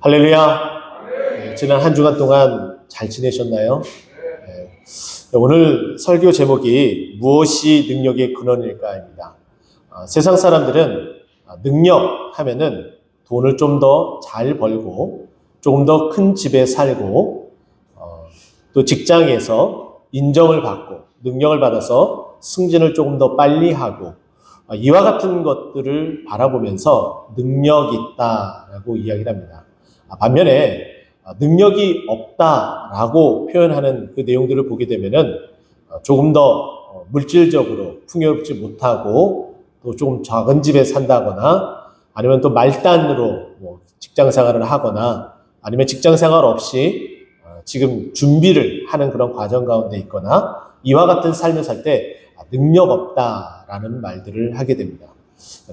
할렐루야. 지난 한 주간 동안 잘 지내셨나요? 오늘 설교 제목이 무엇이 능력의 근원일까입니다. 세상 사람들은 능력 하면은 돈을 좀 더 잘 벌고 조금 더 큰 집에 살고 또 직장에서 인정을 받고 능력을 받아서 승진을 조금 더 빨리 하고 이와 같은 것들을 바라보면서 능력이 있다라고 이야기를 합니다. 반면에 능력이 없다라고 표현하는 그 내용들을 보게 되면은 조금 더 물질적으로 풍요롭지 못하고 또 조금 작은 집에 산다거나 아니면 또 말단으로 직장 생활을 하거나 아니면 직장 생활 없이 지금 준비를 하는 그런 과정 가운데 있거나 이와 같은 삶을 살 때 능력 없다라는 말들을 하게 됩니다.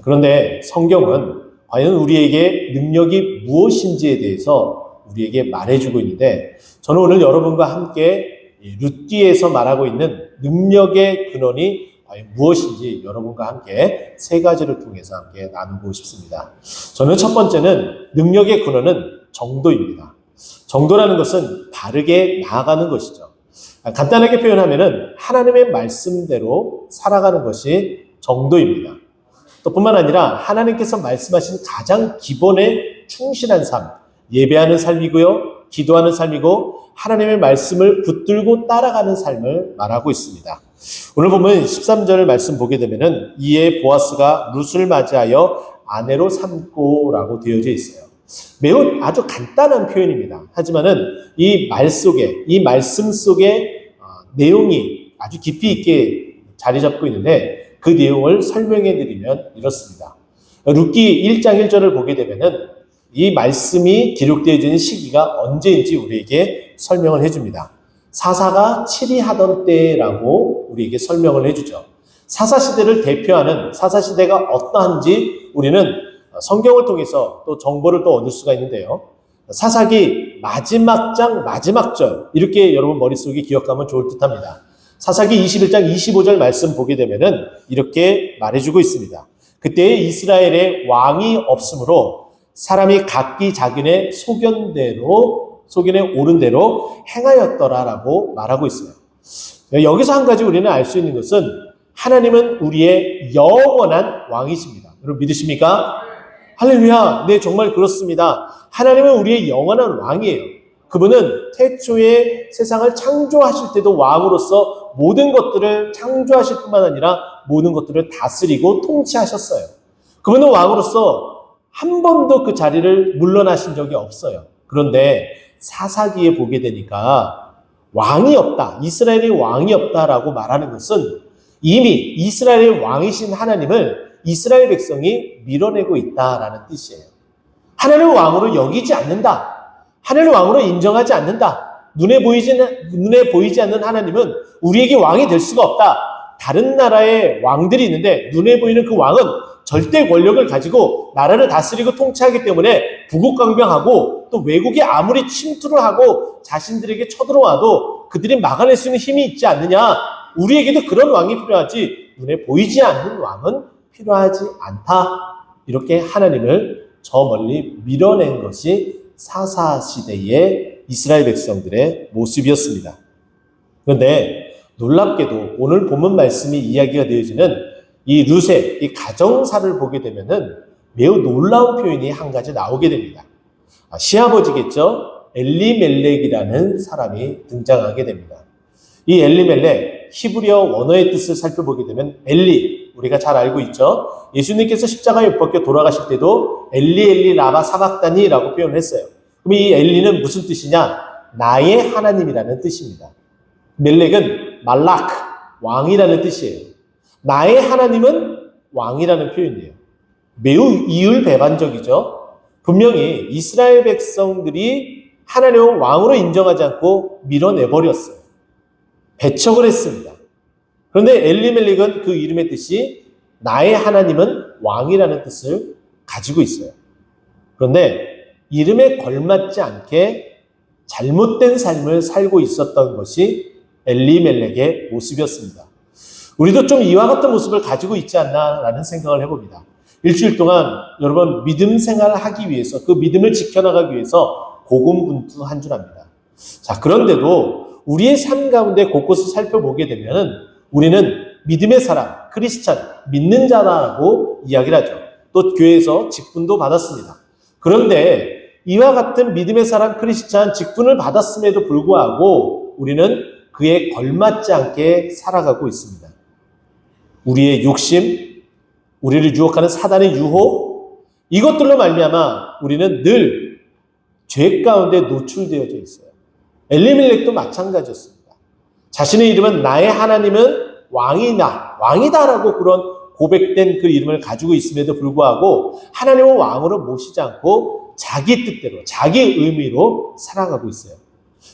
그런데 성경은 과연 우리에게 능력이 무엇인지에 대해서 우리에게 말해주고 있는데 저는 오늘 여러분과 함께 룻기에서 말하고 있는 능력의 근원이 과연 무엇인지 여러분과 함께 세 가지를 통해서 함께 나누고 싶습니다. 저는 첫 번째는 능력의 근원은 정도입니다. 정도라는 것은 바르게 나아가는 것이죠. 간단하게 표현하면은 하나님의 말씀대로 살아가는 것이 정도입니다. 또 뿐만 아니라 하나님께서 말씀하신 가장 기본에 충실한 삶, 예배하는 삶이고요, 기도하는 삶이고 하나님의 말씀을 붙들고 따라가는 삶을 말하고 있습니다. 오늘 보면 13절 말씀 보게 되면은 이에 보아스가 룻을 맞이하여 아내로 삼고라고 되어져 있어요. 매우 아주 간단한 표현입니다. 하지만은 이 말씀 속에 내용이 아주 깊이 있게 자리 잡고 있는데 그 내용을 설명해 드리면 이렇습니다. 룻기 1장 1절을 보게 되면은 이 말씀이 기록되어지는 시기가 언제인지 우리에게 설명을 해줍니다. 사사가 치리하던 때라고 우리에게 설명을 해주죠. 사사시대를 대표하는 사사시대가 어떠한지 우리는 성경을 통해서 또 정보를 또 얻을 수가 있는데요. 사사기 마지막 장 마지막 절 이렇게 여러분 머릿속에 기억하면 좋을 듯합니다. 사사기 21장 25절 말씀 보게 되면은 이렇게 말해주고 있습니다. 그때 이스라엘에 왕이 없으므로 사람이 각기 자기네 소견에 옳은 대로 행하였더라라고 말하고 있어요. 여기서 한 가지 우리는 알 수 있는 것은 하나님은 우리의 영원한 왕이십니다. 여러분 믿으십니까? 할렐루야. 네, 정말 그렇습니다. 하나님은 우리의 영원한 왕이에요. 그분은 태초에 세상을 창조하실 때도 왕으로서 모든 것들을 창조하실 뿐만 아니라 모든 것들을 다스리고 통치하셨어요. 그분은 왕으로서 한 번도 그 자리를 물러나신 적이 없어요. 그런데 사사기에 보게 되니까 왕이 없다, 이스라엘의 왕이 없다라고 말하는 것은 이미 이스라엘의 왕이신 하나님을 이스라엘 백성이 밀어내고 있다라는 뜻이에요. 하나님을 왕으로 여기지 않는다. 하나님을 왕으로 인정하지 않는다. 눈에 보이지 않는 하나님은 우리에게 왕이 될 수가 없다. 다른 나라의 왕들이 있는데 눈에 보이는 그 왕은 절대 권력을 가지고 나라를 다스리고 통치하기 때문에 부국강병하고 또 외국이 아무리 침투를 하고 자신들에게 쳐들어와도 그들이 막아낼 수 있는 힘이 있지 않느냐. 우리에게도 그런 왕이 필요하지 눈에 보이지 않는 왕은 필요하지 않다. 이렇게 하나님을 저 멀리 밀어낸 것이 사사시대의 이스라엘 백성들의 모습이었습니다. 그런데 놀랍게도 오늘 본문 말씀이 이야기가 되어지는 이 룻의 이 가정사를 보게 되면은 매우 놀라운 표현이 한 가지 나오게 됩니다. 시아버지겠죠? 엘리멜렉이라는 사람이 등장하게 됩니다. 이 엘리멜렉, 히브리어 원어의 뜻을 살펴보게 되면 엘리, 우리가 잘 알고 있죠? 예수님께서 십자가에 못 박혀 돌아가실 때도 엘리 라마 사박다니라고 표현을 했어요. 그럼 이 엘리는 무슨 뜻이냐? 나의 하나님이라는 뜻입니다. 멜렉은 말락, 왕이라는 뜻이에요. 나의 하나님은 왕이라는 표현이에요. 매우 이율배반적이죠. 분명히 이스라엘 백성들이 하나님을 왕으로 인정하지 않고 밀어내버렸어요. 배척을 했습니다. 그런데 엘리멜렉은 그 이름의 뜻이 나의 하나님은 왕이라는 뜻을 가지고 있어요. 그런데 이름에 걸맞지 않게 잘못된 삶을 살고 있었던 것이 엘리멜렉의 모습이었습니다. 우리도 좀 이와 같은 모습을 가지고 있지 않나라는 생각을 해봅니다. 일주일 동안 여러분 믿음 생활을 하기 위해서 그 믿음을 지켜나가기 위해서 고군분투한 줄 압니다. 자, 그런데도 우리의 삶 가운데 곳곳을 살펴보게 되면 우리는 믿음의 사람, 크리스찬, 믿는 자라고 이야기를 하죠. 또 교회에서 직분도 받았습니다. 그런데 이와 같은 믿음의 사람, 크리스찬, 직분을 받았음에도 불구하고 우리는 그에 걸맞지 않게 살아가고 있습니다. 우리의 욕심, 우리를 유혹하는 사단의 유혹, 이것들로 말미암아 우리는 늘 죄 가운데 노출되어져 있어요. 엘리멜렉도 마찬가지였습니다. 자신의 이름은 나의 하나님은 왕이다라고 그런 고백된 그 이름을 가지고 있음에도 불구하고 하나님을 왕으로 모시지 않고 자기 뜻대로, 자기 의미로 살아가고 있어요.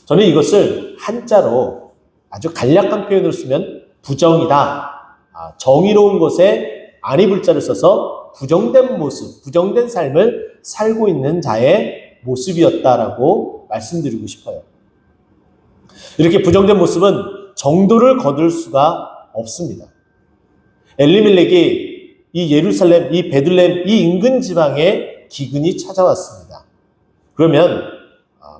저는 이것을 한자로 아주 간략한 표현을 쓰면 부정이다. 정의로운 것에 아니 불자를 써서 부정된 모습, 부정된 삶을 살고 있는 자의 모습이었다라고 말씀드리고 싶어요. 이렇게 부정된 모습은 정도를 거둘 수가 없습니다. 엘리멜렉이 이 예루살렘, 이 베들레헴, 이 인근 지방에 기근이 찾아왔습니다. 그러면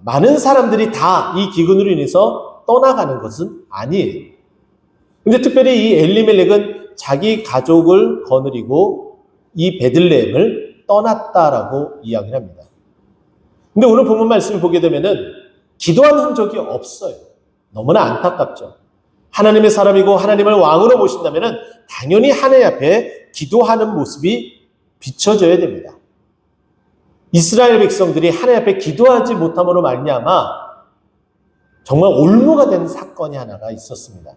많은 사람들이 다 이 기근으로 인해서 떠나가는 것은 아니에요. 근데 특별히 이 엘리멜렉은 자기 가족을 거느리고 이 베들레헴을 떠났다라고 이야기를 합니다. 근데 오늘 본문 말씀을 보게 되면은 기도한 흔적이 없어요. 너무나 안타깝죠. 하나님의 사람이고 하나님을 왕으로 모신다면은 당연히 하나님 앞에 기도하는 모습이 비춰져야 됩니다. 이스라엘 백성들이 하나님 앞에 기도하지 못함으로 말미암아 정말 올무가 된 사건이 하나가 있었습니다.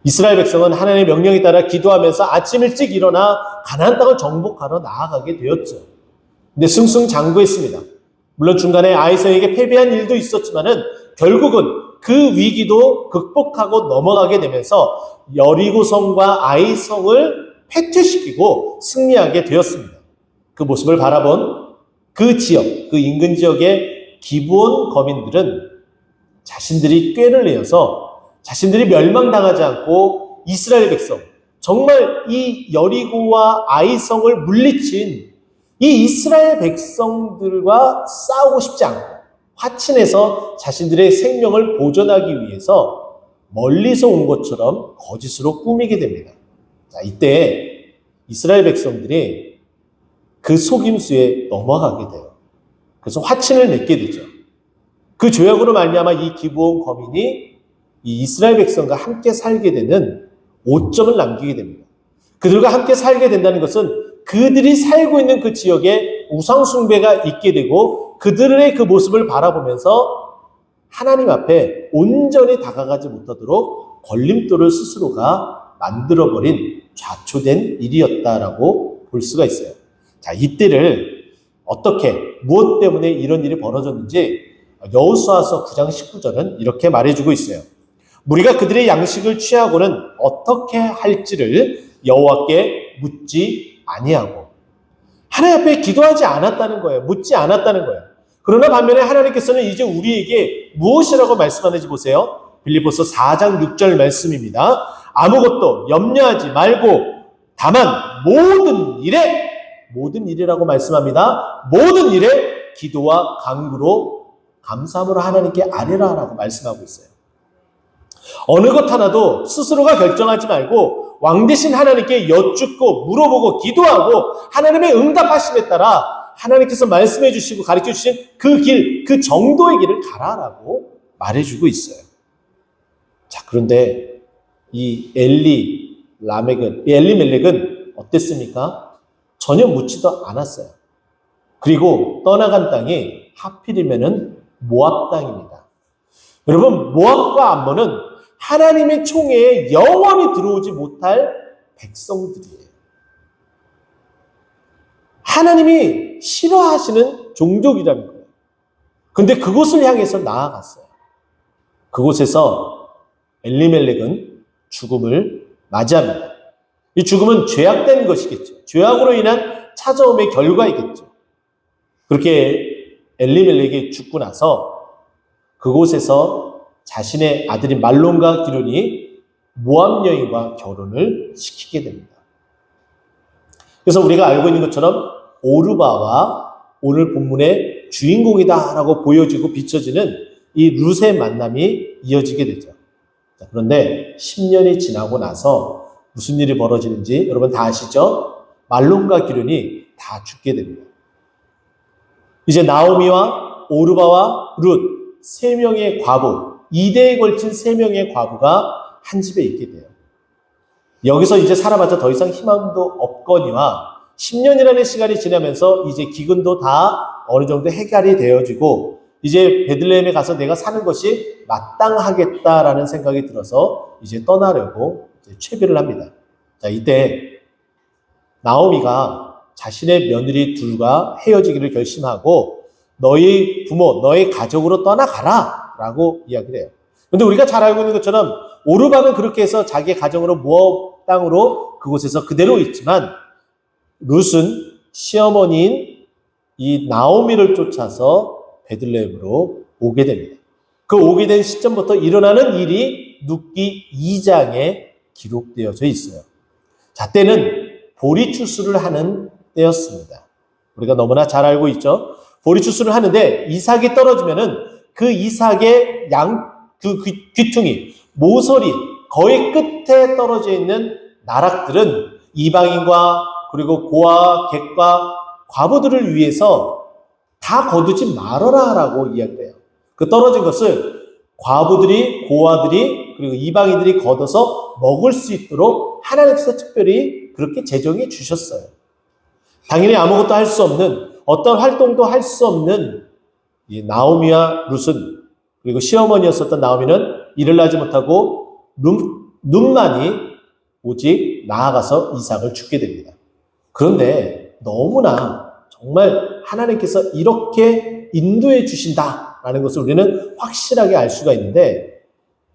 이스라엘 백성은 하나님의 명령에 따라 기도하면서 아침 일찍 일어나 가나안 땅을 정복하러 나아가게 되었죠. 근데 승승장구했습니다. 물론 중간에 아이성에게 패배한 일도 있었지만은 결국은 그 위기도 극복하고 넘어가게 되면서 여리고성과 아이성을 패퇴시키고 승리하게 되었습니다. 그 모습을 바라본 그 지역, 그 인근 지역의 기브온 거민들은 자신들이 꾀를 내어서 자신들이 멸망당하지 않고 이스라엘 백성, 정말 이 여리고와 아이성을 물리친 이 이스라엘 백성들과 싸우고 싶지 않고 화친해서 자신들의 생명을 보존하기 위해서 멀리서 온 것처럼 거짓으로 꾸미게 됩니다. 자, 이때 이스라엘 백성들이 그 속임수에 넘어가게 돼요. 그래서 화친을 맺게 되죠. 그 조약으로 말미암아 이 기브온 거민이 이 이스라엘 백성과 함께 살게 되는 오점을 남기게 됩니다. 그들과 함께 살게 된다는 것은 그들이 살고 있는 그 지역에 우상 숭배가 있게 되고 그들의 그 모습을 바라보면서 하나님 앞에 온전히 다가가지 못하도록 걸림돌을 스스로가 만들어버린 좌초된 일이었다라고 볼 수가 있어요. 자, 이때를 어떻게, 무엇 때문에 이런 일이 벌어졌는지 여호수아서 9장 19절은 이렇게 말해주고 있어요. 무리가 그들의 양식을 취하고는 어떻게 할지를 여호와께 묻지 아니하고, 하나님 앞에 기도하지 않았다는 거예요. 묻지 않았다는 거예요. 그러나 반면에 하나님께서는 이제 우리에게 무엇이라고 말씀하는지 보세요. 빌립보서 4장 6절 말씀입니다. 아무것도 염려하지 말고 다만 모든 일이라고 말씀합니다. 모든 일에 기도와 간구로 감사함으로 하나님께 아뢰라라고 말씀하고 있어요. 어느 것 하나도 스스로가 결정하지 말고 왕 대신 하나님께 여쭙고 물어보고 기도하고 하나님의 응답하심에 따라 하나님께서 말씀해 주시고 가르쳐 주신 그 길, 그 정도의 길을 가라라고 말해주고 있어요. 자, 그런데 이 엘리멜렉은 어땠습니까? 전혀 묻지도 않았어요. 그리고 떠나간 땅이 하필이면은 모압 땅입니다. 여러분, 모압과 암몬은 하나님의 총회에 영원히 들어오지 못할 백성들이에요. 하나님이 싫어하시는 종족이라는 거예요. 근데 그곳을 향해서 나아갔어요. 그곳에서 엘리멜렉은 죽음을 맞이합니다. 이 죽음은 죄악된 것이겠죠. 죄악으로 인한 찾아옴의 결과이겠죠. 그렇게 엘리멜렉이 죽고 나서 그곳에서 자신의 아들인 말론과 기론이 모압 여인과 결혼을 시키게 됩니다. 그래서 우리가 알고 있는 것처럼 오르바와 오늘 본문의 주인공이다라고 보여지고 비춰지는 이 룻의 만남이 이어지게 되죠. 그런데 10년이 지나고 나서 무슨 일이 벌어지는지 여러분 다 아시죠? 말론과 기륜이 다 죽게 됩니다. 이제 나오미와 오르바와 룻 세 명의 과부, 2대에 걸친 세 명의 과부가 한 집에 있게 돼요. 여기서 이제 살아봤자 더 이상 희망도 없거니와 10년이라는 시간이 지나면서 이제 기근도 다 어느 정도 해결이 되어지고 이제 베들레헴에 가서 내가 사는 것이 마땅하겠다라는 생각이 들어서 이제 떠나려고 이제 채비를 합니다. 자, 이때 나오미가 자신의 며느리 둘과 헤어지기를 결심하고 너희 부모, 너희 가족으로 떠나가라 라고 이야기를 해요. 그런데 우리가 잘 알고 있는 것처럼 오르바는 그렇게 해서 자기의 가정으로 모압 땅으로 그곳에서 그대로 있지만 룻은 시어머니인 이 나오미를 쫓아서 베들레헴으로 오게 됩니다. 그 오게 된 시점부터 일어나는 일이 룻기 2장에 기록되어져 있어요. 자, 때는 보리 추수를 하는 때였습니다. 우리가 너무나 잘 알고 있죠. 보리 추수를 하는데 이삭이 떨어지면은 그 이삭의 귀퉁이, 모서리 거의 끝에 떨어져 있는 나락들은 이방인과 그리고 고아, 객과 과부들을 위해서 다 거두지 말아라라고 이야기해요. 그 떨어진 것을 과부들이, 고아들이, 그리고 이방인들이 걷어서 먹을 수 있도록 하나님께서 특별히 그렇게 제정해 주셨어요. 당연히 아무것도 할 수 없는, 어떤 활동도 할 수 없는 이 나오미와 룻은, 그리고 시어머니였었던 나오미는 일을 하지 못하고 룻만이 오직 나아가서 이삭을 죽게 됩니다. 그런데 너무나 정말 하나님께서 이렇게 인도해 주신다라는 것을 우리는 확실하게 알 수가 있는데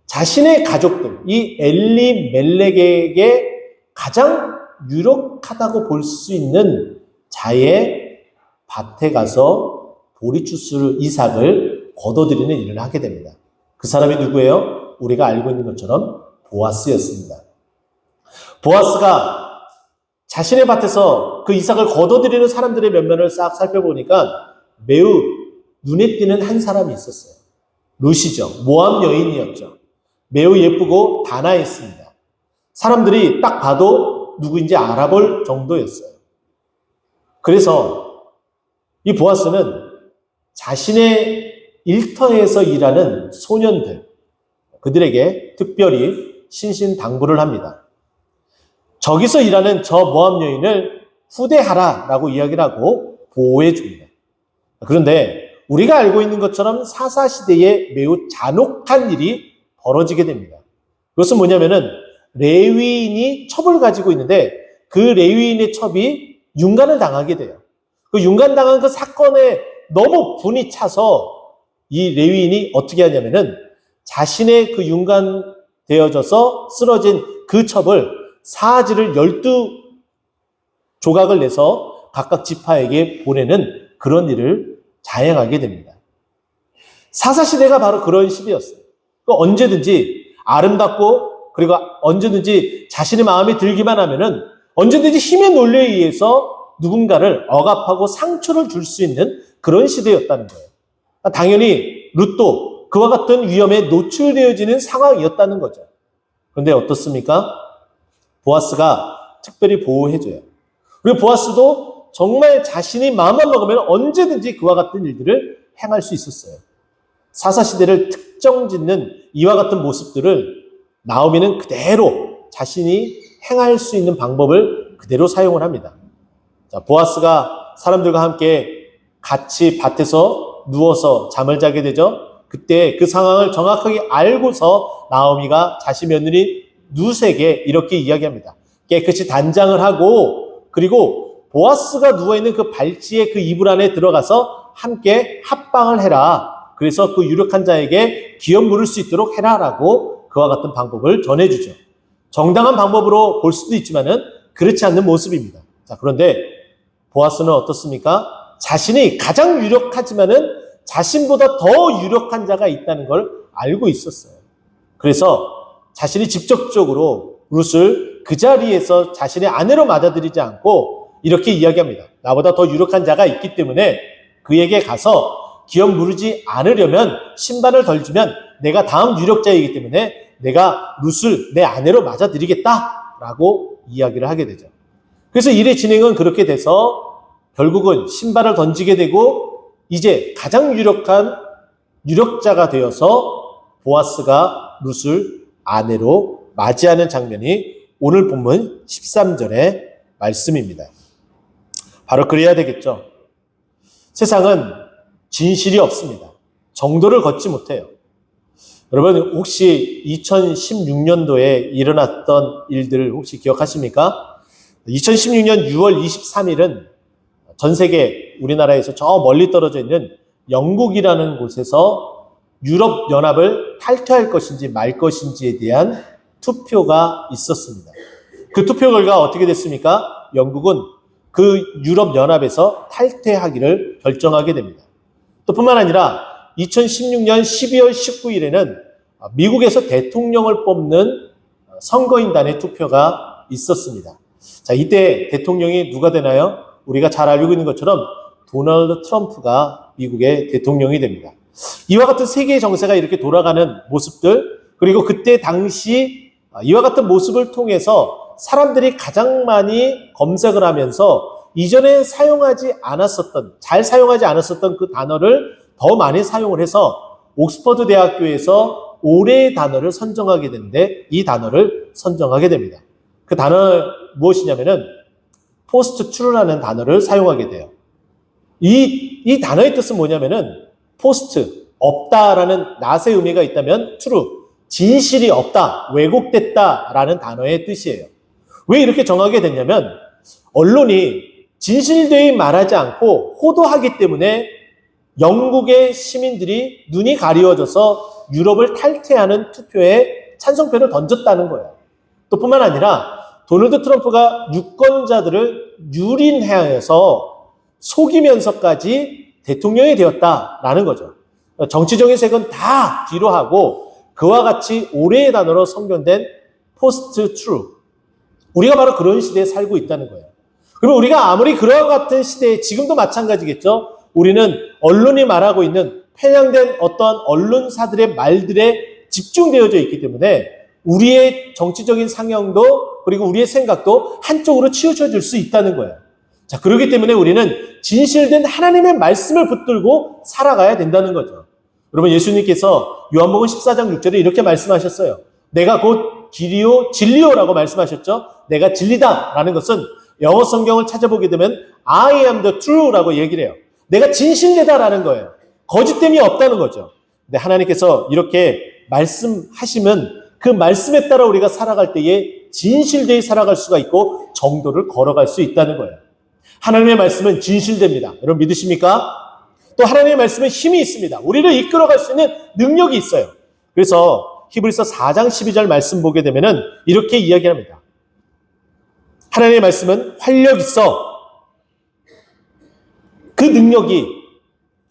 자신의 가족들, 이 엘리멜렉에게 가장 유력하다고 볼 수 있는 자의 밭에 가서 보리추수를 이삭을 거둬들이는 일을 하게 됩니다. 그 사람이 누구예요? 우리가 알고 있는 것처럼 보아스였습니다. 보아스가 자신의 밭에서 그 이삭을 거둬들이는 사람들의 면면을 싹 살펴보니까 매우 눈에 띄는 한 사람이 있었어요. 룻이죠. 모압 여인이었죠. 매우 예쁘고 단아했습니다. 사람들이 딱 봐도 누구인지 알아볼 정도였어요. 그래서 이 보아스는 자신의 일터에서 일하는 소년들, 그들에게 특별히 신신당부를 합니다. 저기서 일하는 저 모압 여인을 후대하라라고 이야기를 하고 보호해 줍니다. 그런데 우리가 알고 있는 것처럼 사사시대에 매우 잔혹한 일이 벌어지게 됩니다. 그것은 뭐냐면은 레위인이 첩을 가지고 있는데 그 레위인의 첩이 윤간을 당하게 돼요. 그 윤간당한 그 사건에 너무 분이 차서 이 레위인이 어떻게 하냐면은 자신의 그 윤간되어져서 쓰러진 그 첩을 사지를 12조각을 내서 각각 지파에게 보내는 그런 일을 자행하게 됩니다. 사사시대가 바로 그런 시대였어요. 언제든지 아름답고 그리고 언제든지 자신의 마음에 들기만 하면은 언제든지 힘의 논리에 의해서 누군가를 억압하고 상처를 줄 수 있는 그런 시대였다는 거예요. 당연히 룻도 그와 같은 위험에 노출되어지는 상황이었다는 거죠. 그런데 어떻습니까? 보아스가 특별히 보호해줘요. 그리고 보아스도 정말 자신이 마음만 먹으면 언제든지 그와 같은 일들을 행할 수 있었어요. 사사시대를 특정짓는 이와 같은 모습들을 나오미는 그대로 자신이 행할 수 있는 방법을 그대로 사용을 합니다. 자, 보아스가 사람들과 함께 같이 밭에서 누워서 잠을 자게 되죠. 그때 그 상황을 정확하게 알고서 나오미가 자신 며느리 룻에게 이렇게 이야기합니다. 깨끗이 단장을 하고 그리고 보아스가 누워있는 그 발치의 그 이불 안에 들어가서 함께 합방을 해라. 그래서 그 유력한 자에게 기업 물을 수 있도록 해라라고 그와 같은 방법을 전해주죠. 정당한 방법으로 볼 수도 있지만은 그렇지 않는 모습입니다. 자, 그런데 보아스는 어떻습니까? 자신이 가장 유력하지만은 자신보다 더 유력한 자가 있다는 걸 알고 있었어요. 그래서 자신이 직접적으로 룻을 그 자리에서 자신의 아내로 맞아들이지 않고 이렇게 이야기합니다. 나보다 더 유력한 자가 있기 때문에 그에게 가서 기업 무르지 않으려면 신발을 던지면 내가 다음 유력자이기 때문에 내가 룻을 내 아내로 맞아드리겠다라고 이야기를 하게 되죠. 그래서 일의 진행은 그렇게 돼서 결국은 신발을 던지게 되고 이제 가장 유력한 유력자가 되어서 보아스가 룻을 아내로 맞이하는 장면이 오늘 본문 13절의 말씀입니다. 바로 그래야 되겠죠. 세상은 진실이 없습니다. 정도를 걷지 못해요. 여러분 혹시 2016년도에 일어났던 일들을 혹시 기억하십니까? 2016년 6월 23일은 전 세계 우리나라에서 저 멀리 떨어져 있는 영국이라는 곳에서 유럽연합을 탈퇴할 것인지 말 것인지에 대한 투표가 있었습니다. 그 투표 결과 어떻게 됐습니까? 영국은 그 유럽연합에서 탈퇴하기를 결정하게 됩니다. 또 뿐만 아니라 2016년 12월 19일에는 미국에서 대통령을 뽑는 선거인단의 투표가 있었습니다. 자, 이때 대통령이 누가 되나요? 우리가 잘 알고 있는 것처럼 도널드 트럼프가 미국의 대통령이 됩니다. 이와 같은 세계의 정세가 이렇게 돌아가는 모습들, 그리고 그때 당시 이와 같은 모습을 통해서 사람들이 가장 많이 검색을 하면서 이전에 사용하지 않았었던, 잘 사용하지 않았었던 그 단어를 더 많이 사용을 해서 옥스퍼드 대학교에서 올해의 단어를 선정하게 되는데 이 단어를 선정하게 됩니다. 그 단어 무엇이냐면은 포스트 트루라는 단어를 사용하게 돼요. 이 단어의 뜻은 뭐냐면은 포스트, 없다라는 낫의 의미가 있다면 트루, 진실이 없다, 왜곡됐다라는 단어의 뜻이에요. 왜 이렇게 정하게 됐냐면 언론이 진실되이 말하지 않고 호도하기 때문에 영국의 시민들이 눈이 가리워져서 유럽을 탈퇴하는 투표에 찬성표를 던졌다는 거예요. 또 뿐만 아니라 도널드 트럼프가 유권자들을 유린해서 속이면서까지 대통령이 되었다라는 거죠. 정치적인 색은 다 뒤로 하고 그와 같이 올해의 단어로 선견된 포스트 트루. 우리가 바로 그런 시대에 살고 있다는 거예요. 그러면 우리가 아무리 그와 같은 시대에 지금도 마찬가지겠죠. 우리는 언론이 말하고 있는 편향된 어떤 언론사들의 말들에 집중되어져 있기 때문에 우리의 정치적인 상형도 그리고 우리의 생각도 한쪽으로 치우쳐질 수 있다는 거예요. 자, 그렇기 때문에 우리는 진실된 하나님의 말씀을 붙들고 살아가야 된다는 거죠. 여러분 예수님께서 요한복음 14장 6절에 이렇게 말씀하셨어요. 내가 곧 길이요 진리요라고 말씀하셨죠. 내가 진리다라는 것은 영어 성경을 찾아보게 되면 I am the true라고 얘기를 해요. 내가 진실되다라는 거예요. 거짓됨이 없다는 거죠. 근데 하나님께서 이렇게 말씀하시면 그 말씀에 따라 우리가 살아갈 때에 진실되이 살아갈 수가 있고 정도를 걸어갈 수 있다는 거예요. 하나님의 말씀은 진실됩니다. 여러분 믿으십니까? 또 하나님의 말씀은 힘이 있습니다. 우리를 이끌어갈 수 있는 능력이 있어요. 그래서 히브리서 4장 12절 말씀 보게 되면은 이렇게 이야기합니다. 하나님의 말씀은 활력 있어. 그 능력이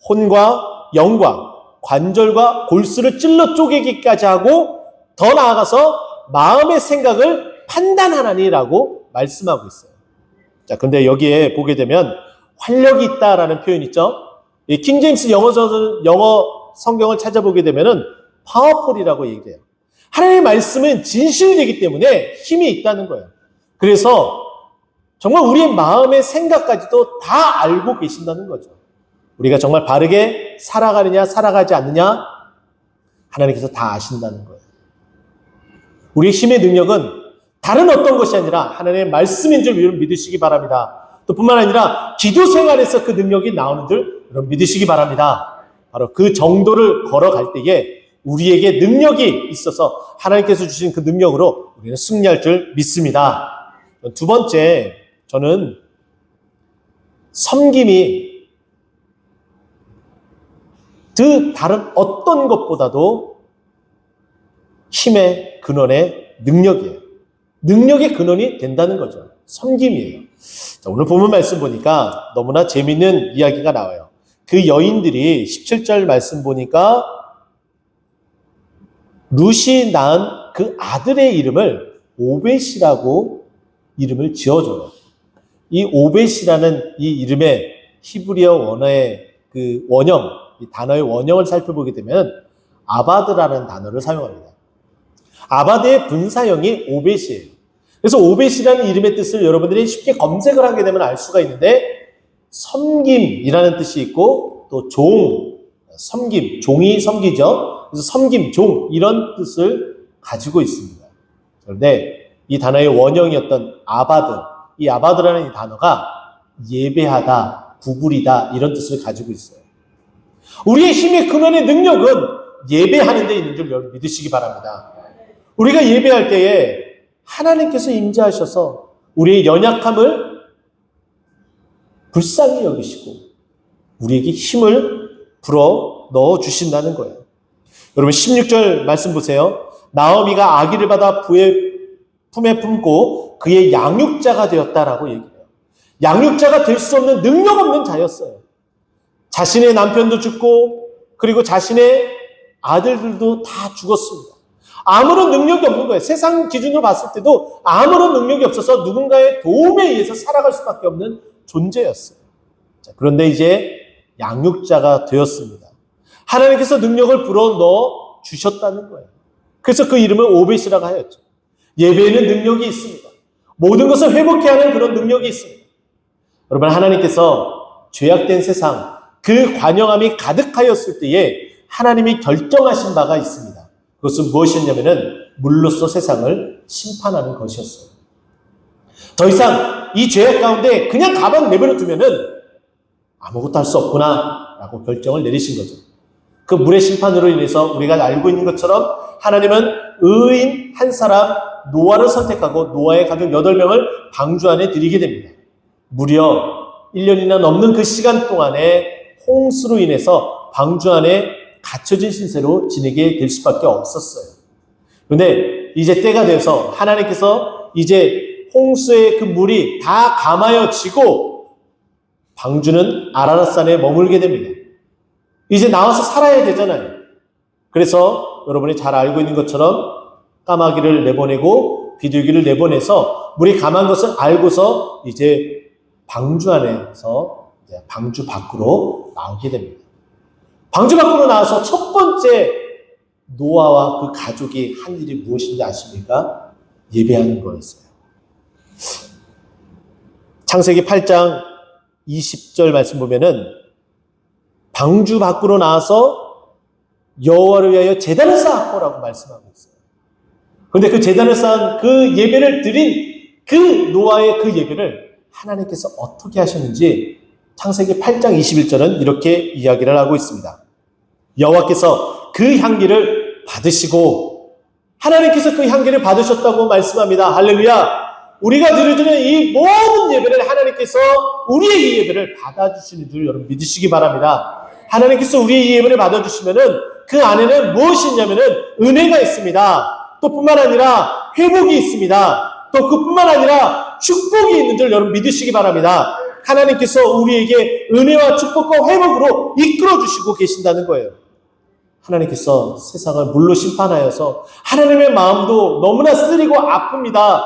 혼과 영과 관절과 골수를 찔러 쪼개기까지 하고 더 나아가서 마음의 생각을 판단하나니라고 말씀하고 있어요. 자, 근데 여기에 보게 되면 활력이 있다라는 표현 있죠? 이 킹제임스 영어 성경을 찾아보게 되면은 파워풀이라고 얘기해요. 하나님의 말씀은 진실이기 때문에 힘이 있다는 거예요. 그래서 정말 우리의 마음의 생각까지도 다 알고 계신다는 거죠. 우리가 정말 바르게 살아가느냐 살아가지 않느냐 하나님께서 다 아신다는 거예요. 우리의 힘의 능력은 다른 어떤 것이 아니라 하나님의 말씀인 줄 여러분 믿으시기 바랍니다. 또 뿐만 아니라 기도 생활에서 그 능력이 나오는 줄 여러분 믿으시기 바랍니다. 바로 그 정도를 걸어갈 때에 우리에게 능력이 있어서 하나님께서 주신 그 능력으로 우리는 승리할 줄 믿습니다. 두 번째, 저는 섬김이 그 다른 어떤 것보다도 힘의 근원의 능력이에요. 능력의 근원이 된다는 거죠. 섬김이에요. 자, 오늘 본문 말씀 보니까 너무나 재미있는 이야기가 나와요. 그 여인들이 17절 말씀 보니까 룻이 낳은 그 아들의 이름을 오벳이라고 이름을 지어줘요. 이 오벳이라는 이 이름의 히브리어 원어의 그 원형, 이 단어의 원형을 살펴보게 되면 아바드라는 단어를 사용합니다. 아바드의 분사형이 오벳이에요. 그래서 오벳이라는 이름의 뜻을 여러분들이 쉽게 검색을 하게 되면 알 수가 있는데, 섬김이라는 뜻이 있고 또 섬김, 종이 섬기죠. 그래서 섬김, 종 이런 뜻을 가지고 있습니다. 그런데 이 단어의 원형이었던 아바드, 이 아바드라는 이 단어가 예배하다, 구부리다 이런 뜻을 가지고 있어요. 우리의 힘의 근원의 능력은 예배하는 데 있는 줄 여러분 믿으시기 바랍니다. 우리가 예배할 때에 하나님께서 임재하셔서 우리의 연약함을 불쌍히 여기시고 우리에게 힘을 불어 넣어 주신다는 거예요. 여러분 16절 말씀 보세요. 나오미가 아기를 받아 품에 품고 그의 양육자가 되었다라고 얘기해요. 양육자가 될 수 없는 능력 없는 자였어요. 자신의 남편도 죽고 그리고 자신의 아들들도 다 죽었습니다. 아무런 능력이 없는 거예요. 세상 기준으로 봤을 때도 아무런 능력이 없어서 누군가의 도움에 의해서 살아갈 수밖에 없는 존재였어요. 자, 그런데 이제 양육자가 되었습니다. 하나님께서 능력을 불어넣어 주셨다는 거예요. 그래서 그 이름을 오벳이라고 하였죠. 예배에는 능력이 있습니다. 모든 것을 회복해야 하는 그런 능력이 있습니다. 여러분, 하나님께서 죄악된 세상, 그 관영함이 가득하였을 때에 하나님이 결정하신 바가 있습니다. 그것은 무엇이었냐면은 물로써 세상을 심판하는 것이었어요. 더 이상 이 죄악 가운데 그냥 가만 내버려 두면은 아무것도 할 수 없구나 라고 결정을 내리신 거죠. 그 물의 심판으로 인해서 우리가 알고 있는 것처럼 하나님은 의인 한 사람 노아를 선택하고 노아의 가족 8명을 방주 안에 들이게 됩니다. 무려 1년이나 넘는 그 시간 동안에 홍수로 인해서 방주 안에 갇혀진 신세로 지내게 될 수밖에 없었어요. 그런데 이제 때가 돼서 하나님께서 이제 홍수의 그 물이 다 감하여지고 방주는 아라랏산에 머물게 됩니다. 이제 나와서 살아야 되잖아요. 그래서 여러분이 잘 알고 있는 것처럼 까마귀를 내보내고 비둘기를 내보내서 물이 감한 것을 알고서 이제 방주 안에서 이제 방주 밖으로 나오게 됩니다. 방주 밖으로 나와서 첫 번째 노아와 그 가족이 한 일이 무엇인지 아십니까? 예배하는 거였어요. 창세기 8장 20절 말씀 보면은 방주 밖으로 나와서 여호와를 위하여 제단을 쌓았고라고 말씀하고 있어요. 그런데 그 제단을 쌓은 그 예배를 드린 그 노아의 그 예배를 하나님께서 어떻게 하셨는지 창세기 8장 21절은 이렇게 이야기를 하고 있습니다. 여호와께서 그 향기를 받으시고 하나님께서 그 향기를 받으셨다고 말씀합니다. 할렐루야. 우리가 드려지는 이 모든 예배를 하나님께서 우리의 이 예배를 받아주시는 줄 여러분 믿으시기 바랍니다. 하나님께서 우리의 이 예배를 받아주시면은 그 안에는 무엇이 있냐면은 은혜가 있습니다. 또 뿐만 아니라 회복이 있습니다. 또 그뿐만 아니라 축복이 있는 줄 여러분 믿으시기 바랍니다. 하나님께서 우리에게 은혜와 축복과 회복으로 이끌어주시고 계신다는 거예요. 하나님께서 세상을 물로 심판하여서 하나님의 마음도 너무나 쓰리고 아픕니다.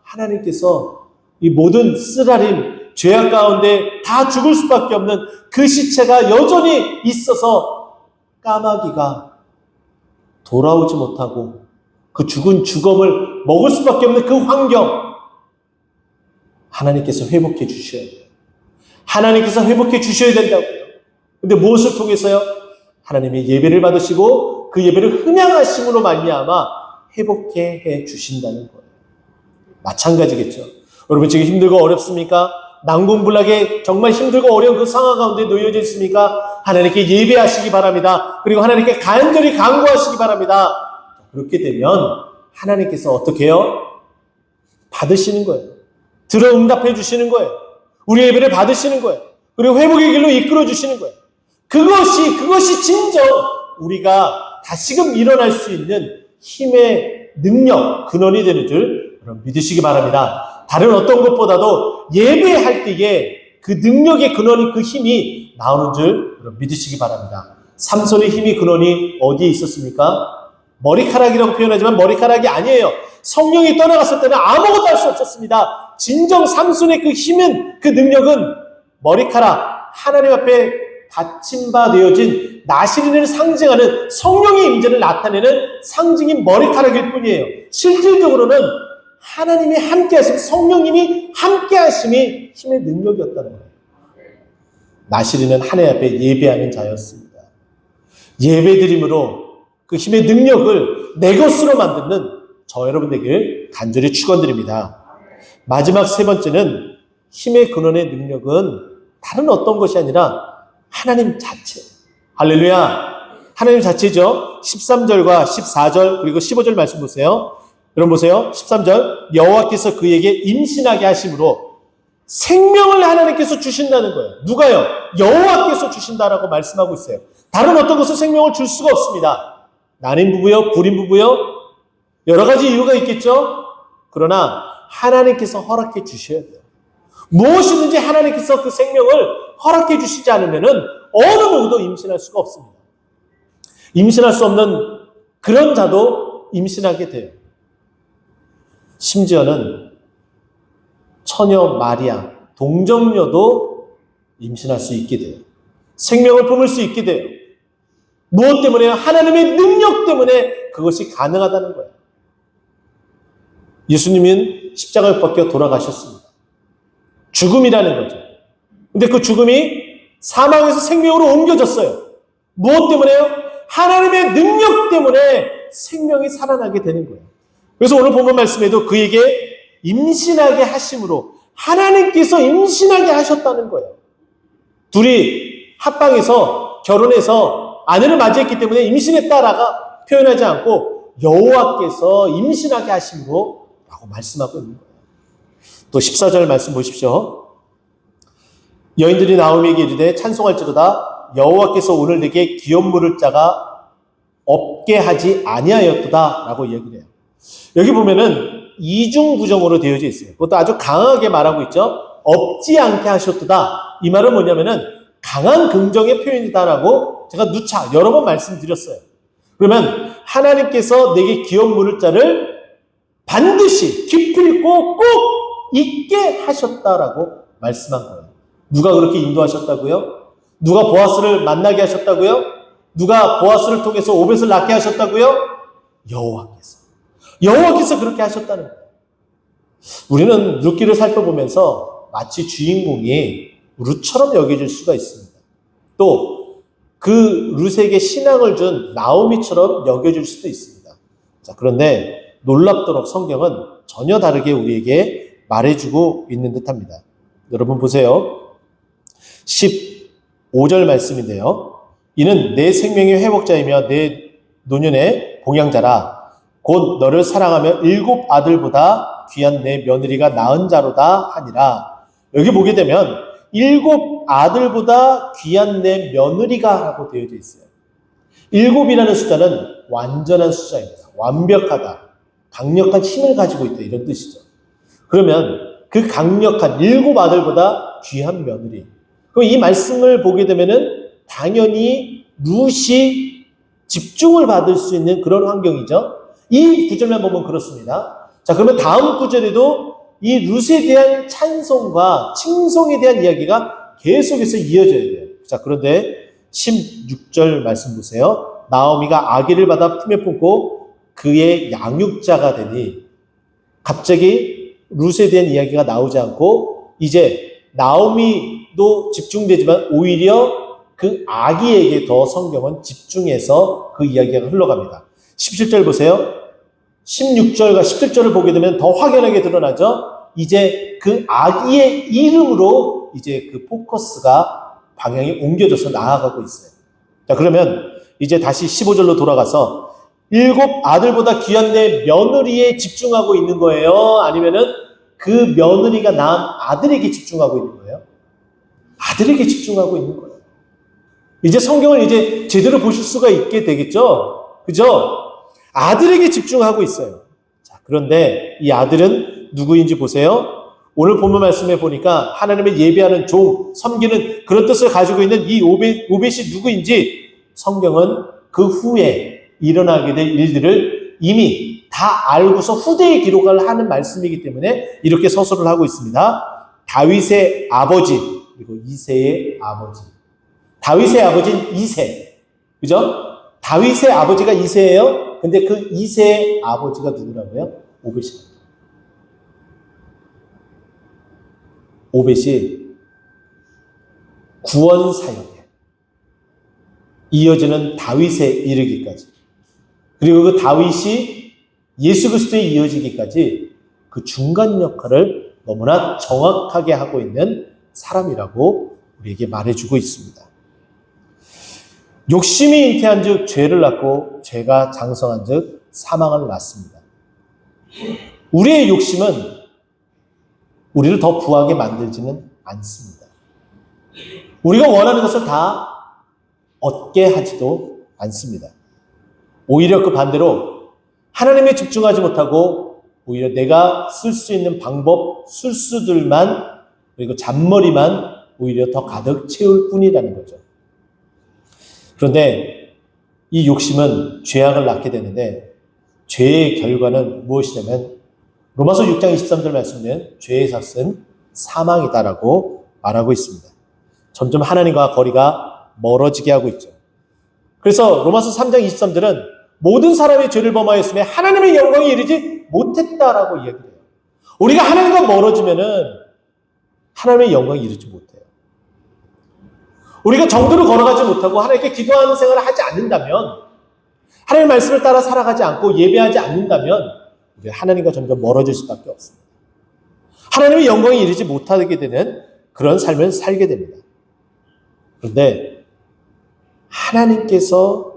하나님께서 이 모든 쓰라림, 죄악 가운데 다 죽을 수밖에 없는 그 시체가 여전히 있어서 까마귀가 돌아오지 못하고 그 죽은 죽음을 먹을 수밖에 없는 그 환경, 하나님께서 회복해 주셔야 돼요. 하나님께서 회복해 주셔야 된다고요. 근데 무엇을 통해서요? 하나님의 예배를 받으시고 그 예배를 흥양하심으로 말미암아 회복해 해 주신다는 거예요. 마찬가지겠죠. 여러분 지금 힘들고 어렵습니까? 난공불락에 정말 힘들고 어려운 그 상황 가운데 놓여져 있습니까? 하나님께 예배하시기 바랍니다. 그리고 하나님께 간절히 간구하시기 바랍니다. 그렇게 되면 하나님께서 어떻게 해요? 받으시는 거예요. 들어 응답해 주시는 거예요. 우리 예배를 받으시는 거예요. 그리고 회복의 길로 이끌어 주시는 거예요. 그것이 진정 우리가 다시금 일어날 수 있는 힘의 능력, 근원이 되는 줄 여러분 믿으시기 바랍니다. 다른 어떤 것보다도 예배할 때에 그 능력의 근원이 그 힘이 나오는 줄 여러분 믿으시기 바랍니다. 삼손의 힘이 근원이 어디에 있었습니까? 머리카락이라고 표현하지만 머리카락이 아니에요. 성령이 떠나갔을 때는 아무것도 할 수 없었습니다. 진정 삼손의 그 힘은, 그 능력은 머리카락, 하나님 앞에 받침바 되어진 나시린을 상징하는 성령의 임재를 나타내는 상징인 머리카락일 뿐이에요. 실질적으로는 하나님이 함께 하심, 성령님이 함께 하심이 힘의 능력이었다는 거예요. 나시린은 하나님 앞에 예배하는 자였습니다. 예배드림으로 그 힘의 능력을 내 것으로 만드는 저 여러분 되길 간절히 축원드립니다. 마지막 세 번째는 힘의 근원의 능력은 다른 어떤 것이 아니라 하나님 자체. 할렐루야. 하나님 자체죠. 13절과 14절 그리고 15절 말씀 보세요. 여러분 보세요. 13절 여호와께서 그에게 임신하게 하심으로 생명을 하나님께서 주신다는 거예요. 누가요? 여호와께서 주신다라고 말씀하고 있어요. 다른 어떤 것은 생명을 줄 수가 없습니다. 난임 부부요? 불임 부부요? 여러 가지 이유가 있겠죠? 그러나 하나님께서 허락해 주셔야 돼요. 무엇이든지 하나님께서 그 생명을 허락해 주시지 않으면 어느 누구도 임신할 수가 없습니다. 임신할 수 없는 그런 자도 임신하게 돼요. 심지어는 처녀 마리아, 동정녀도 임신할 수 있게 돼요. 생명을 품을 수 있게 돼요. 무엇 때문에요? 하나님의 능력 때문에 그것이 가능하다는 거예요. 예수님은 십자가에 못 박혀 돌아가셨습니다. 죽음이라는 거죠. 근데 그 죽음이 사망에서 생명으로 옮겨졌어요. 무엇 때문에요? 하나님의 능력 때문에 생명이 살아나게 되는 거예요. 그래서 오늘 본문 말씀에도 그에게 임신하게 하심으로 하나님께서 임신하게 하셨다는 거예요. 둘이 합방해서 결혼해서 아내를 맞이했기 때문에 임신했다라고 표현하지 않고 여호와께서 임신하게 하심으로 라고 말씀하고 있는 거예요. 또 14절 말씀 보십시오. 여인들이 나오미에게 이르되 찬송할지로다 여호와께서 오늘 내게 기업 물을 자가 없게 하지 아니하였도다 라고 얘기를 해요. 여기 보면은 이중부정으로 되어져 있어요. 그것도 아주 강하게 말하고 있죠. 없지 않게 하셨도다. 이 말은 뭐냐면은 강한 긍정의 표현이다라고 제가 누차 여러 번 말씀드렸어요. 그러면 하나님께서 내게 기업 물을 자를 반드시 기필코 꼭 있게 하셨다라고 말씀한 거예요. 누가 그렇게 인도하셨다고요? 누가 보아스를 만나게 하셨다고요? 누가 보아스를 통해서 오벳을 낳게 하셨다고요? 여호와께서 그렇게 하셨다는 거예요. 우리는 룻기를 살펴보면서 마치 주인공이 룻처럼 여겨질 수가 있습니다. 또 그 룻에게 신앙을 준 나오미처럼 여겨질 수도 있습니다. 자, 그런데 놀랍도록 성경은 전혀 다르게 우리에게 말해주고 있는 듯합니다. 여러분 보세요. 15절 말씀인데요. 이는 내 생명의 회복자이며 내 노년의 봉양자라. 곧 너를 사랑하며 7 아들보다 귀한 내 며느리가 낳은 자로다 하니라. 여기 보게 되면 7 아들보다 귀한 내 며느리가 라고 되어져 있어요. 7이라는 숫자는 완전한 숫자입니다. 완벽하다. 강력한 힘을 가지고 있다. 이런 뜻이죠. 그러면 그 강력한 7 아들보다 귀한 며느리. 그럼 이 말씀을 보게 되면은 당연히 룻이 집중을 받을 수 있는 그런 환경이죠. 이 구절만 보면 그렇습니다. 자, 그러면 다음 구절에도 이 룻에 대한 찬송과 칭송에 대한 이야기가 계속해서 이어져야 돼요. 자, 그런데 16절 말씀 보세요. 나오미가 아기를 받아 품에 품고 그의 양육자가 되니 갑자기 룻에 대한 이야기가 나오지 않고 이제 나오미도 집중되지만 오히려 그 아기에게 더 성경은 집중해서 그 이야기가 흘러갑니다. 17절 보세요. 16절과 17절을 보게 되면 더 확연하게 드러나죠. 이제 그 아기의 이름으로 이제 그 포커스가 방향이 옮겨져서 나아가고 있어요. 자, 그러면 이제 다시 15절로 돌아가서 7 아들보다 귀한 내 며느리에 집중하고 있는 거예요? 아니면은 그 며느리가 낳은 아들에게 집중하고 있는 거예요? 아들에게 집중하고 있는 거예요. 이제 성경을 이제 제대로 보실 수가 있게 되겠죠? 그죠? 아들에게 집중하고 있어요. 자, 그런데 이 아들은 누구인지 보세요. 오늘 본문 말씀에 보니까 하나님의 예배하는 종, 섬기는 그런 뜻을 가지고 있는 이 오벳이 누구인지 성경은 그 후에 일어나게 될 일들을 이미 다 알고서 후대에 기록을 하는 말씀이기 때문에 이렇게 서술을 하고 있습니다. 다윗의 아버지, 그리고 이새의 아버지. 다윗의 아버지는 이새. 그죠? 다윗의 아버지가 이새예요. 근데 그 이새의 아버지가 누구라고요? 오벳이랍니다. 오벳이 구원 사역에 이어지는 다윗에 이르기까지, 그리고 그 다윗이 예수 그리스도에 이어지기까지 그 중간 역할을 너무나 정확하게 하고 있는 사람이라고 우리에게 말해주고 있습니다. 욕심이 잉태한 즉 죄를 낳고 죄가 장성한 즉 사망을 낳습니다. 우리의 욕심은 우리를 더 부하게 만들지는 않습니다. 우리가 원하는 것을 다 얻게 하지도 않습니다. 오히려 그 반대로 하나님에 집중하지 못하고 오히려 내가 쓸 수 있는 방법, 술수들만, 그리고 잔머리만 오히려 더 가득 채울 뿐이라는 거죠. 그런데 이 욕심은 죄악을 낳게 되는데 죄의 결과는 무엇이냐면 로마서 6장 23절 말씀은 죄의 삭은 사망이다라고 말하고 있습니다. 점점 하나님과 거리가 멀어지게 하고 있죠. 그래서 로마서 3장 23절은 모든 사람이 죄를 범하였으며 하나님의 영광에 이르지 못했다라고 이야기해요. 우리가 하나님과 멀어지면은 하나님의 영광에 이르지 못해요. 우리가 정도로 걸어가지 못하고 하나님께 기도하는 생활을 하지 않는다면, 하나님의 말씀을 따라 살아가지 않고 예배하지 않는다면 우리가 하나님과 점점 멀어질 수밖에 없습니다. 하나님의 영광에 이르지 못하게 되는 그런 삶을 살게 됩니다. 그런데 하나님께서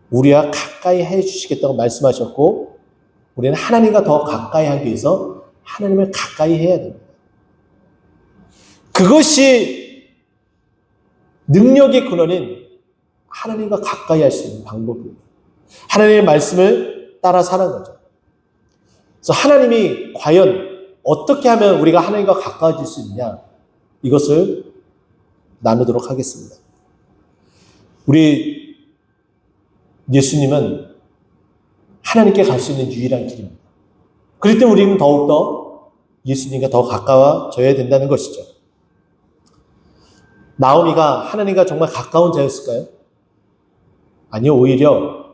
우리와 가까이 해주시겠다고 말씀하셨고, 우리는 하나님과 더 가까이 하기 위해서 하나님을 가까이 해야 됩니다. 그것이 능력의 근원인 하나님과 가까이 할 수 있는 방법입니다. 하나님의 말씀을 따라 사는 거죠. 그래서 하나님이 과연 어떻게 하면 우리가 하나님과 가까워질 수 있냐, 이것을 나누도록 하겠습니다. 우리 예수님은 하나님께 갈 수 있는 유일한 길입니다. 그렇기 때문에 우리는 더욱더 예수님과 더 가까워져야 된다는 것이죠. 나오미가 하나님과 정말 가까운 자였을까요? 아니요, 오히려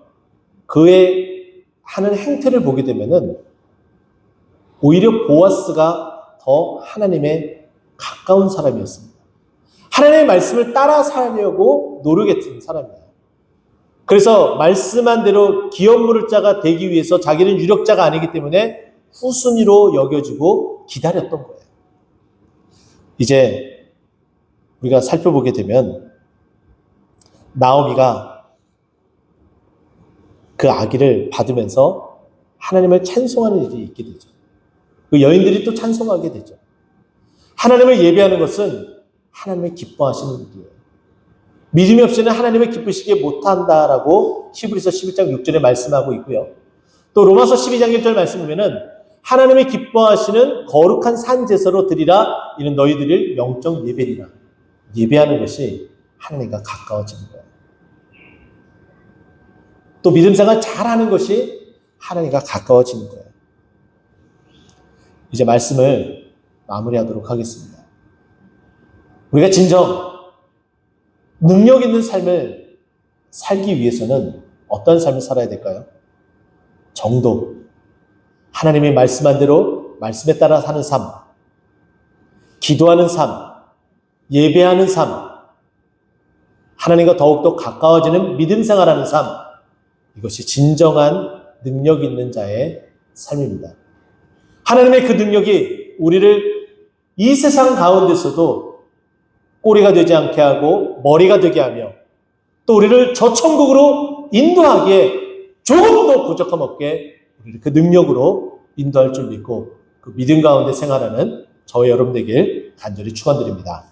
그의 하는 행태를 보게 되면은 오히려 보아스가 더 하나님의 가까운 사람이었습니다. 하나님의 말씀을 따라 살려고 노력했던 사람이에요. 그래서 말씀한 대로 기업물자가 되기 위해서 자기는 유력자가 아니기 때문에 후순위로 여겨지고 기다렸던 거예요. 이제 우리가 살펴보게 되면 나오미가 그 아기를 받으면서 하나님을 찬송하는 일이 있게 되죠. 그 여인들이 또 찬송하게 되죠. 하나님을 예배하는 것은 하나님의 기뻐하시는 일이에요. 믿음이 없이는 하나님을 기쁘시게 못한다라고 히브리서 11장 6절에 말씀하고 있고요. 또 로마서 12장 1절 말씀 보면은 하나님의 기뻐하시는 거룩한 산제사로 드리라, 이는 너희들을 영적 예배리라. 예배하는 것이 하나님과 가까워지는 거예요. 또 믿음 생활 잘하는 것이 하나님과 가까워지는 거예요. 이제 말씀을 마무리하도록 하겠습니다. 우리가 진정 능력 있는 삶을 살기 위해서는 어떤 삶을 살아야 될까요? 정도, 하나님이 말씀한 대로 말씀에 따라 사는 삶, 기도하는 삶, 예배하는 삶, 하나님과 더욱더 가까워지는 믿음 생활하는 삶, 이것이 진정한 능력 있는 자의 삶입니다. 하나님의 그 능력이 우리를 이 세상 가운데서도 꼬리가 되지 않게 하고 머리가 되게 하며 또 우리를 저 천국으로 인도하기에 조금도 부족함 없게 우리를 그 능력으로 인도할 줄 믿고 그 믿음 가운데 생활하는 저와 여러분 되길 간절히 축원드립니다.